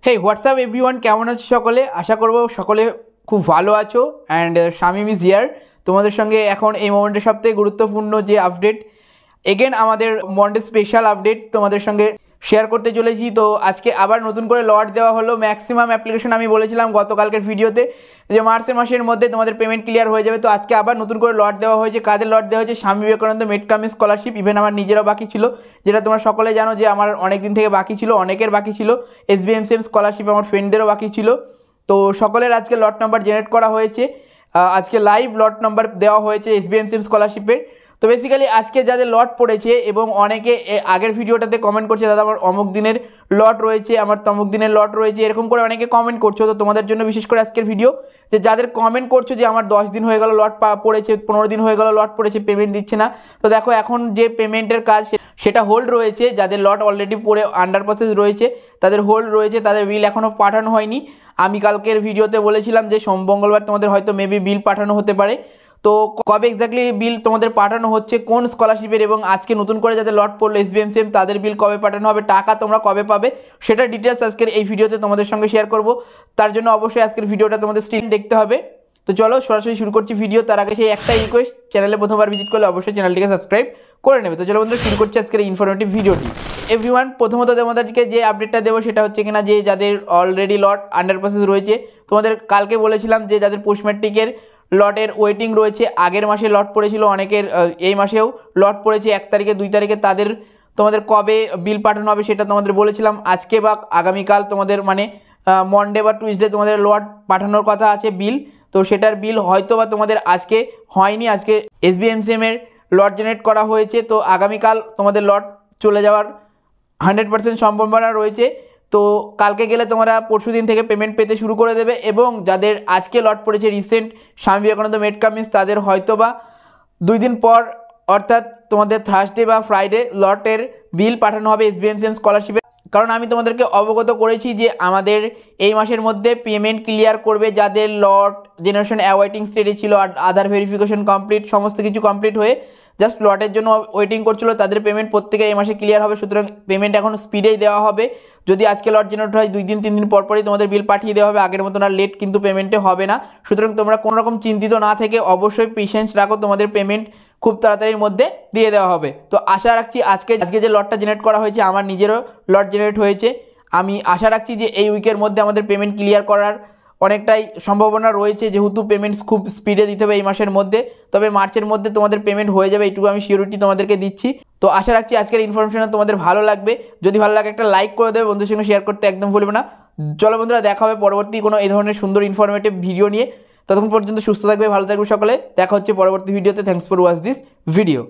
হে WhatsApp everyone, কেমন আছো সকলে? আশা করবো সকলে খুব ভালো আছো। অ্যান্ড শামিম ইজ হিয়ার তোমাদের সঙ্গে এখন এই মোমেন্টের সবথেকে গুরুত্বপূর্ণ যে আপডেট, এগেন আমাদের মন্ডে স্পেশাল আপডেট তোমাদের সঙ্গে শেয়ার করতে চলেছি। তো আজকে আবার নতুন করে লট দেওয়া হলো ম্যাক্সিমাম অ্যাপ্লিকেশন। আমি বলেছিলাম গতকালকের ভিডিওতে যে মাসের মধ্যে তোমাদের পেমেন্ট ক্লিয়ার হয়ে যাবে। তো আজকে আবার নতুন করে লট দেওয়া হয়েছে। কাদের লট দেওয়া হয়েছে? স্বামী বিবেকানন্দ মেডকামি স্কলারশিপ। ইভেন আমার নিজেরও বাকি ছিল, যেটা তোমরা সকলে জানো যে আমার অনেক দিন থেকে বাকি ছিল, অনেকের বাকি ছিল। SBMCM স্কলারশিপ আমার ফ্রেন্ডদেরও বাকি ছিল। তো সকলের আজকে লট নাম্বার জেনারেট করা হয়েছে। আজকে লাইভ লট নাম্বার দেওয়া হয়েছে SBMCM স্কলারশিপের। তো বেসিক্যালি আজকে যাদের লট পড়েছে, এবং অনেকে আগের ভিডিওটাতে কমেন্ট করছে দাদা আমার অমুক দিনের লট রয়েছে, আমার তমুক দিনের লট রয়েছে, এরকম করে অনেকে কমেন্ট করছো। তো তোমাদের জন্য বিশেষ করে আজকের ভিডিও, যে যাদের কমেন্ট করছো যে আমার 10 দিন হয়ে গেল লট পড়েছে, 15 দিন হয়ে গেল লট পড়েছে, পেমেন্ট দিচ্ছে না। তো দেখো এখন যে পেমেন্টের কাজ সেটা হোল্ড রয়েছে। যাদের লট অলরেডি পড়ে আন্ডার প্রসেস রয়েছে তাদের হোল্ড রয়েছে, তাদের বিল এখনও পাঠানো হয়নি। আমি কালকের ভিডিওতে বলেছিলাম যে মঙ্গলবার তোমাদের হয়তো মেবি বিল পাঠানো হতে পারে। তো কবে এক্স্যাক্টলি বিল তোমাদের পাঠানো হচ্ছে, কোন স্কলারশিপের, এবং আজকে নতুন করে যাদের লট পড়লো SBMCM তাদের বিল কবে পাঠানো হবে, টাকা তোমরা কবে পাবে, সেটা ডিটেলস আজকের এই ভিডিওতে তোমাদের সঙ্গে শেয়ার করব। তার জন্য অবশ্যই আজকের ভিডিওটা তোমাদের স্ক্রিন দেখতে হবে। তো চলো সরাসরি শুরু করছি ভিডিও। তার আগে সেই একটাই রিকোয়েস্ট, চ্যানেলে প্রথমবার ভিজিট করলে অবশ্যই চ্যানেলটিকে সাবস্ক্রাইব করে নেবে। তো চলো বন্ধুরা শুরু করছি আজকের ইনফরমেটিভ ভিডিওটি। এভরিওয়ান, প্রথমত তোমাদেরকে যে আপডেটটা দেবো সেটা হচ্ছে কিনা যে যাদের অলরেডি লট আন্ডার প্রসেস রয়েছে, তোমাদের কালকে বলেছিলাম যে যাদের পোস্ট ম্যাট্রিকের লটের ওয়েটিং রয়েছে, আগের মাসে লট পড়েছিল অনেকের, এই মাসেও লট পড়েছে 1 তারিখে 2 তারিখে, তাদের তোমাদের কবে বিল পাঠানো হবে সেটা তোমাদের বলেছিলাম। আজকে বা আগামীকাল তোমাদের মানে মন্ডে বা টুইসডে তোমাদের লট পাঠানোর কথা আছে বিল। তো সেটার বিল হয়তো বা তোমাদের আজকে হয়নি। আজকে SBMCM এর লট জেনারেট করা হয়েছে, তো আগামীকাল তোমাদের লট চলে যাওয়ার 100% সম্ভাবনা রয়েছে। তো কালকে গেলে তোমরা পরশু দিন থেকে পেমেন্ট পেতে শুরু করে দেবে। এবং যাদের আজকে লট পড়েছে রিসেন্ট স্বামী বিবেকানন্দ মেডকামিস, তাদের হয়তো বা 2 দিন পর অর্থাৎ তোমাদের থার্সডে বা ফ্রাইডে লটের বিল পাঠানো হবে SBMCM স্কলারশিপে। কারণ আমি তোমাদেরকে অবগত করেছি যে আমাদের এই মাসের মধ্যে পেমেন্ট ক্লিয়ার করবে যাদের লট জেনারেশন অ্যাওয়েটিং স্টেটে ছিল, আধার ভেরিফিকেশন কমপ্লিট, সমস্ত কিছু কমপ্লিট হয়ে জাস্ট লটের জন্য ওয়েটিং করছিল, তাদের পেমেন্ট প্রত্যেকের এই মাসে ক্লিয়ার হবে। সুতরাং পেমেন্ট এখন স্পিডেই দেওয়া হবে। যদি আজকে লট জেনারেট হয় 2 দিন 3 দিন পরপরই তোমাদের বিল পাঠিয়ে দেওয়া হবে। আগের মতন আর লেট কিন্তু পেমেন্টে হবে না। সুতরাং তোমরা কোনো রকম চিন্তিত না থেকে অবশ্যই পেশেন্স রাখো, তোমাদের পেমেন্ট খুব তাড়াতাড়ির মধ্যে দিয়ে দেওয়া হবে। তো আশা রাখছি আজকে যে লটটা জেনারেট করা হয়েছে, আমার নিজেরও লট জেনারেট হয়েছে, আমি আশা রাখছি যে এই উইকের মধ্যে আমাদের পেমেন্ট ক্লিয়ার করার অনেকটাই সম্ভাবনা রয়েছে, যেহেতু পেমেন্টস খুব স্পিডে দিতে হবে এই মাসের মধ্যে। তবে মার্চের মধ্যে তোমাদের পেমেন্ট হয়ে যাবে, এইটুকু আমি সিওরিটি তোমাদেরকে দিচ্ছি। তো আশা রাখছি আজকের ইনফরমেশন তোমাদের ভালো লাগবে। যদি ভালো লাগে একটা লাইক করে দেবে, বন্ধুদের সঙ্গে শেয়ার করতে একদম ভুলবে না। চলো বন্ধুরা, দেখা হবে পরবর্তী কোনো এই ধরনের সুন্দর ইনফরমেটিভ ভিডিও নিয়ে। ততক্ষণ পর্যন্ত সুস্থ থাকবে, ভালো থাকবে সকলে। দেখা হচ্ছে পরবর্তী ভিডিওতে। Thanks for watch this video.